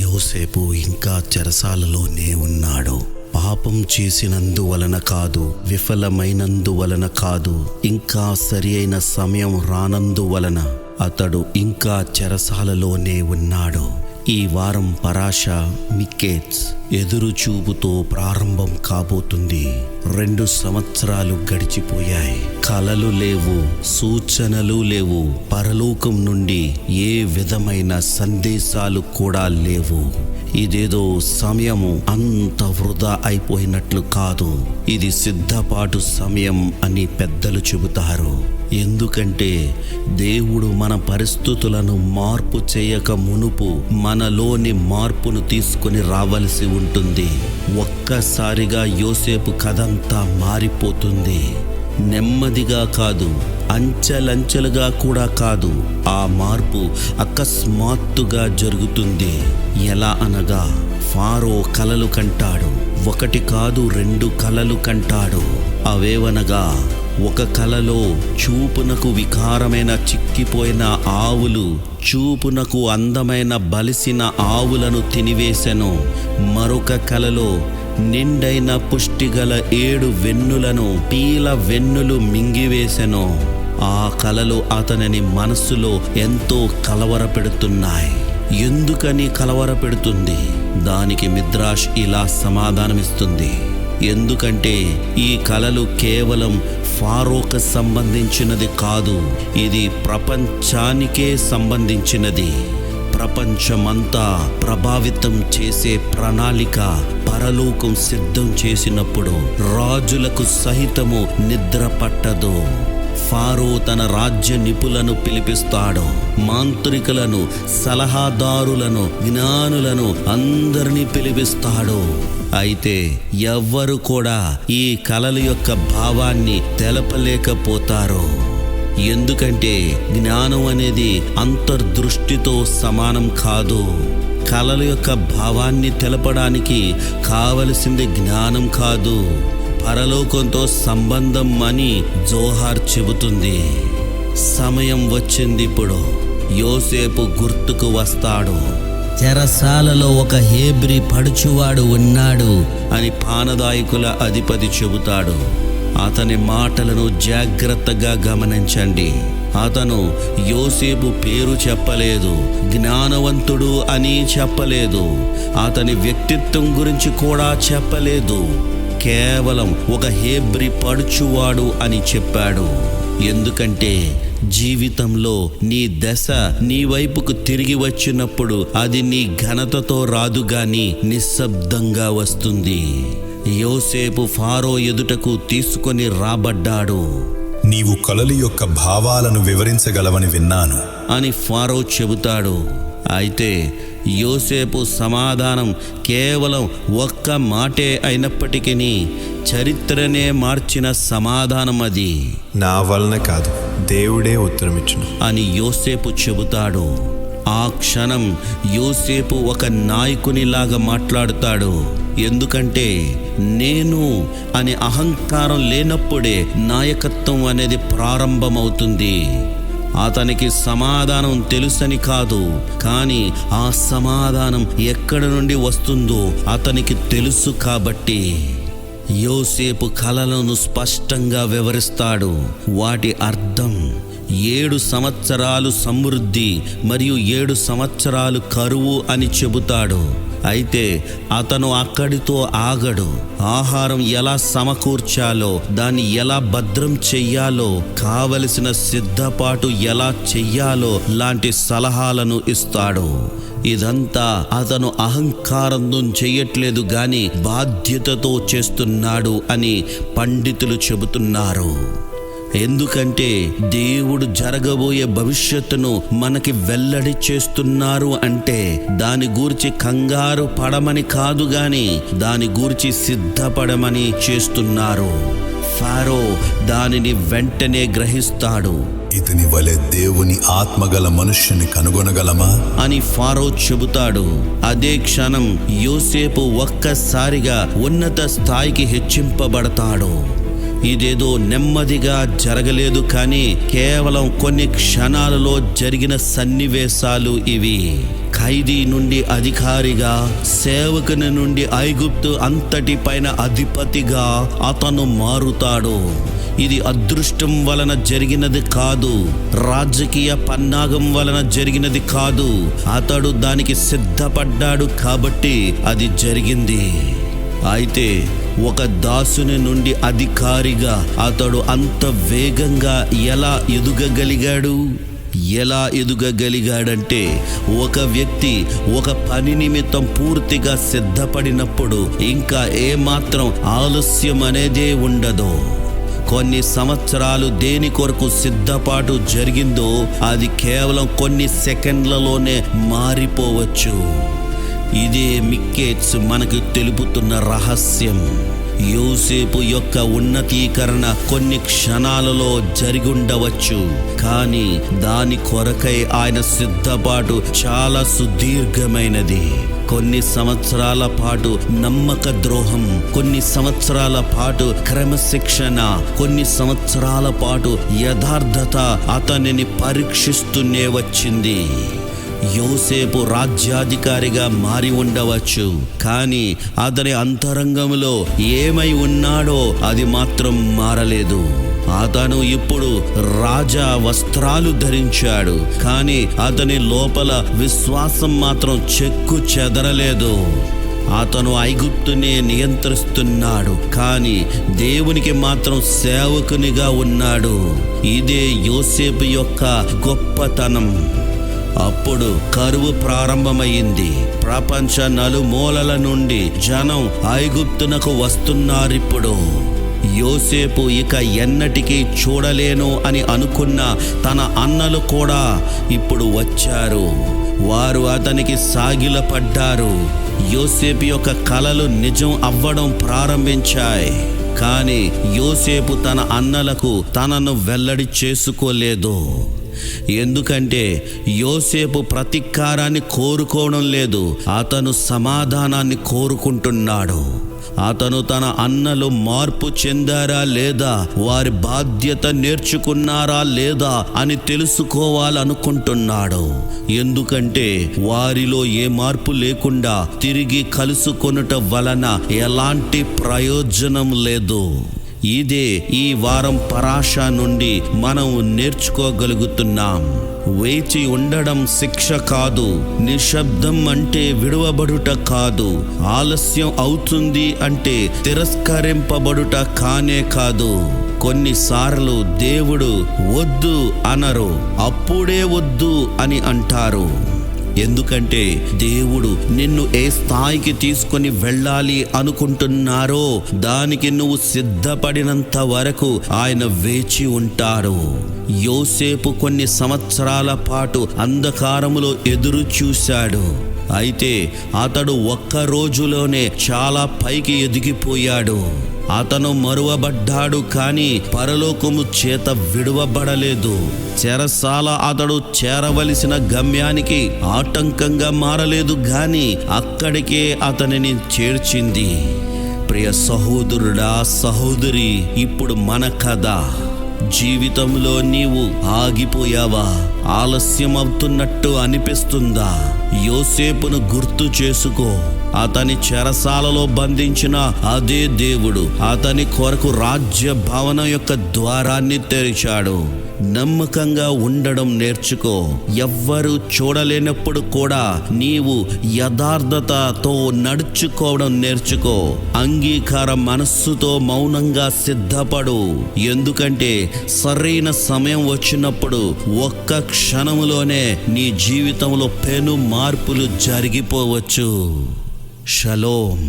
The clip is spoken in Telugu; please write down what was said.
యోసేపు ఇంకా చెరసాలలోనే ఉన్నాడు. పాపం చేసినందువలన కాదు, విఫలమైనందువలన కాదు, ఇంకా సరి అయిన సమయం రానందువలన అతడు ఇంకా చెరసాలలోనే ఉన్నాడు. ఈ వారం పరాష మిక్కేత్స్ ఎదురుచూపుతో ప్రారంభం కాబోతుంది. 2 సంవత్సరాలు గడిచిపోయాయి. కలలు లేవు, సూచనలు లేవు, పరలోకం నుండి ఏ విధమైన సందేశాలు కూడా లేవు. ఇదేదో సమయము అంత వృధా అయిపోయినట్లు కాదు, ఇది సిద్ధపాటు సమయం అని పెద్దలు చెబుతారు. ఎందుకంటే దేవుడు మన పరిస్థితులను మార్పు చేయక మునుపు మనలోని మార్పును తీసుకొని రావలసి ఉంటుంది. ఒక్కసారిగా యోసేపు కథంతా మారిపోతుంది. నెమ్మదిగా కాదు, అంచెలంచెలుగా కూడా కాదు. ఆ మార్పు అకస్మాత్తుగా జరుగుతుంది. ఎలా అనగా, ఫారో కలలు కంటాడు. 1 కాదు 2 కలలు కంటాడు. అవేవనగా, ఒక కలలో చూపునకు వికారమైన చిక్కిపోయిన ఆవులు చూపునకు అందమైన బలిసిన ఆవులను తినివేశెను. మరొక కలలో నిండైన పుష్టిగల 7 వెన్నులను పీల వెన్నులు మింగివేశెను. ఆ కలలు అతనిని మనస్సులో ఎంతో కలవరపెడుతున్నాయి. ఎందుకని కలవరపెడుతుంది? దానికి మిద్రాష్ ఇలా సమాధానమిస్తుంది. ఎందుకంటే ఈ కలలు కేవలం ఫారోకు సంబంధించినది కాదు, ఇది ప్రపంచానికే సంబంధించినది. ప్రపంచమంతా ప్రభావితం చేసే ప్రణాళిక పరలోకం సిద్ధం చేసినప్పుడు రాజులకు సహితము నిద్ర పట్టదు. ఫారో తన రాజ్య నిపులను పిలిపిస్తాడు. మాంత్రికులను, సలహాదారులను, జ్ఞానులను అందరినీ పిలిపిస్తాడు. అయితే ఎవ్వరు కూడా ఈ కలల యొక్క భావాన్ని తెలపలేకపోతారు. ఎందుకంటే జ్ఞానం అనేది అంతర్దృష్టితో సమానం కాదు. కలల యొక్క భావాన్ని తెలపడానికి కావలసింది జ్ఞానం కాదు, పరలోకంతో సంబంధం అని జోహార్ చెబుతుంది. సమయం వచ్చింది. ఇప్పుడు యోసేపు గుర్తుకు వస్తాడు. చెరసాలలో ఒక హేబ్రీ పడుచువాడు ఉన్నాడు అని పానదాయకుల అధిపతి చెబుతాడు. అతని మాటలను జాగ్రత్తగా గమనించండి. అతను యోసేపు పేరు చెప్పలేదు, జ్ఞానవంతుడు అని చెప్పలేదు, అతని వ్యక్తిత్వం గురించి కూడా చెప్పలేదు. కేవలం ఒక హేబ్రీ పడుచువాడు అని చెప్పాడు. ఎందుకంటే జీవితంలో నీ దశ నీ వైపుకు తిరిగి వచ్చినప్పుడు అది నీ ఘనతతో రాదు గాని నిశ్శబ్దంగా వస్తుంది. యోసేపు ఫారో ఎదుటకు తీసుకొని రాబడ్డాడు. నీవు కలల యొక్క భావాలను వివరించగలవని విన్నాను అని ఫారో చెబుతాడు. అయితే యోసేపు సమాధానం కేవలం ఒక్క మాటే అయినప్పటికీ చరిత్రనే మార్చిన సమాధానం అది. నా వలన కాదు, దేవుడే ఉత్తరమిచ్చును అని యోసేపు చెబుతాడు. ఆ క్షణం యోసేపు ఒక నాయకునిలాగా మాట్లాడుతాడు. ఎందుకంటే నేను అనే అహంకారం లేనప్పుడే నాయకత్వం అనేది ప్రారంభమవుతుంది. అతనికి సమాధానం తెలుసని కాదు, కానీ ఆ సమాధానం ఎక్కడి నుండి వస్తుందో అతనికి తెలుసు. కాబట్టి యోసేపు కలలను స్పష్టంగా వివరిస్తాడు. వాటి అర్థం 7 సంవత్సరాలు సమృద్ధి మరియు 7 సంవత్సరాలు కరువు అని చెబుతాడు. అయితే అతను అక్కడితో ఆగడు. ఆహారం ఎలా సమకూర్చాలో, దాన్ని ఎలా భద్రం చెయ్యాలో, కావలసిన సిద్ధపాటు ఎలా చెయ్యాలో లాంటి సలహాలను ఇస్తాడు. ఇదంతా అతను అహంకారంతో చెయ్యట్లేదు గాని బాధ్యతతో చేస్తున్నాడు అని పండితులు చెబుతున్నారు. ఎందుకంటే దేవుడు జరగబోయే భవిష్యత్తును మనకి వెల్లడి చేస్తున్నారు అంటే దాని గూర్చి కంగారు పడమని కాదు గాని దాని గూర్చి సిద్ధపడమని చేస్తున్నారు. ఫారో దానిని వెంటనే గ్రహిస్తాడు. ఇతని వలె దేవుని ఆత్మగల మనుష్యుని కనుగొనగలమా అని ఫారో చెబుతాడు. అదే క్షణం యోసేపు ఒక్కసారిగా ఉన్నత స్థాయికి హెచ్చింపబడతాడు. ఇదేదో నెమ్మదిగా జరగలేదు, కానీ కేవలం కొన్ని క్షణాలలో జరిగిన సన్నివేశాలు ఇవి. ఖైదీ నుండి అధికారిగా, సేవకుని నుండి ఐగుప్తు అంతటి పైన అధిపతిగా అతను మారుతాడు. ఇది అదృష్టం వలన జరిగినది కాదు, రాజకీయ పన్నాగం వలన జరిగినది కాదు. అతడు దానికి సిద్ధపడ్డాడు కాబట్టి అది జరిగింది. అయితే ఒక దాసుని నుండి అధికారిగా అతడు అంత వేగంగా ఎలా ఎదుగగలిగాడంటే ఒక వ్యక్తి ఒక పని నిమిత్తం పూర్తిగా సిద్ధపడినప్పుడు ఇంకా ఏమాత్రం ఆలస్యం అనేదే ఉండదు. కొన్ని సంవత్సరాలు దేని కొరకు సిద్ధపాటు జరిగిందో అది కేవలం కొన్ని సెకండ్లలోనే మారిపోవచ్చు. ఇదే మిక్కేట్స్ మనకు తెలుపుతున్న రహస్యం. యోసేపు యొక్క ఉన్నతీకరణ కొన్ని క్షణాలలో జరిగుండవచ్చు, కానీ దాని కొరకై ఆయన సిద్ధపాటు చాలా సుదీర్ఘమైనది. కొన్ని సంవత్సరాల పాటు నమ్మక ద్రోహం, కొన్ని సంవత్సరాల పాటు క్రమశిక్షణ, కొన్ని సంవత్సరాల పాటు యథార్థత అతనిని పరీక్షిస్తూనే వచ్చింది. యోసేపు రాజ్యాధికారిగా మారి ఉండవచ్చు, కానీ అతని అంతరంగంలో ఏమై ఉన్నాడో అది మాత్రం మారలేదు. అతను ఇప్పుడు రాజా వస్త్రాలు ధరించాడు, కానీ అతని లోపల విశ్వాసం మాత్రం చెక్కు చెదరలేదు. అతను ఐగుప్తునే నియంత్రిస్తున్నాడు, కానీ దేవునికి మాత్రం సేవకునిగా ఉన్నాడు. ఇదే యోసేపు యొక్క గొప్పతనం. అప్పుడు కరువు ప్రారంభమైంది. ప్రపంచ నలుమూలల నుండి జనం ఐగుప్తునకు వస్తున్నారిప్పుడు. యోసేపు ఇక ఎన్నటికీ చూడలేను అని అనుకున్న తన అన్నలు కూడా ఇప్పుడు వచ్చారు. వారు అతనికి సాగిలపడ్డారు. యోసేపు యొక్క కలలు నిజం అవ్వడం ప్రారంభించాయి. కానీ యోసేపు తన అన్నలకు తనను వెల్లడి చేసుకోలేదు. ఎందుకంటే యోసేపు ప్రతీకారాన్ని కోరుకోవడం లేదు, అతను సమాధానాన్ని కోరుకుంటున్నాడు. అతను తన అన్నలు మార్పు చెందారా లేదా, వారి బాధ్యత నేర్చుకున్నారా లేదా అని తెలుసుకోవాలనుకుంటున్నాడు. ఎందుకంటే వారిలో ఏ మార్పు లేకుండా తిరిగి కలుసుకొనుట వలన ఎలాంటి ప్రయోజనం లేదు. ఇదే ఈ వారం పరాష నుండి మనం నేర్చుకోగలుగుతున్నాం. వేచి ఉండడం శిక్ష కాదు, నిశ్శబ్దం అంటే విడువబడుట కాదు, ఆలస్యం అవుతుంది అంటే తిరస్కరింపబడుట కానే కాదు. కొన్నిసార్లు దేవుడు వద్దు అనరు, అప్పుడే వద్దు అని అంటారు. ఎందుకంటే దేవుడు నిన్ను ఏ స్థాయికి తీసుకొని వెళ్ళాలి అనుకుంటున్నారో దానికి నువ్వు సిద్ధపడినంత వరకు ఆయన వేచి ఉంటాడు. యోసేపు కొన్ని సంవత్సరాల పాటు అంధకారములో ఎదురు చూశాడు. అయితే అతడు ఒక్క రోజులోనే చాలా పైకి ఎదిగిపోయాడు. అతను మరువబడ్డాడు, కానీ పరలోకము చేత విడువబడలేదు. చెరసాల అతడు చేరవలసిన గమ్యానికి ఆటంకంగా మారలేదు, కానీ అక్కడికే అతనిని చేర్చింది. ప్రియ సహోదరుడా, సహోదరి, ఇప్పుడు మన కథ. జీవితంలో నీవు ఆగిపోయావా? ఆలస్యం అవుతున్నట్టు అనిపిస్తుందా? యోసేపును గుర్తు చేసుకో. అతని చెరసాలలో బంధించిన అదే దేవుడు అతని కొరకు రాజ్య భవనం యొక్క ద్వారాన్ని తెరిచాడు. నమ్మకంగా ఉండడం నేర్చుకో. ఎవ్వరూ చూడలేనప్పుడు కూడా నీవు యథార్థతతో నడుచుకోవడం నేర్చుకో. అంగీకార మనస్సుతో మౌనంగా సిద్ధపడు. ఎందుకంటే సరైన సమయం వచ్చినప్పుడు ఒక్క క్షణములోనే నీ జీవితంలో పెను మార్పులు జరిగిపోవచ్చు. షలోం.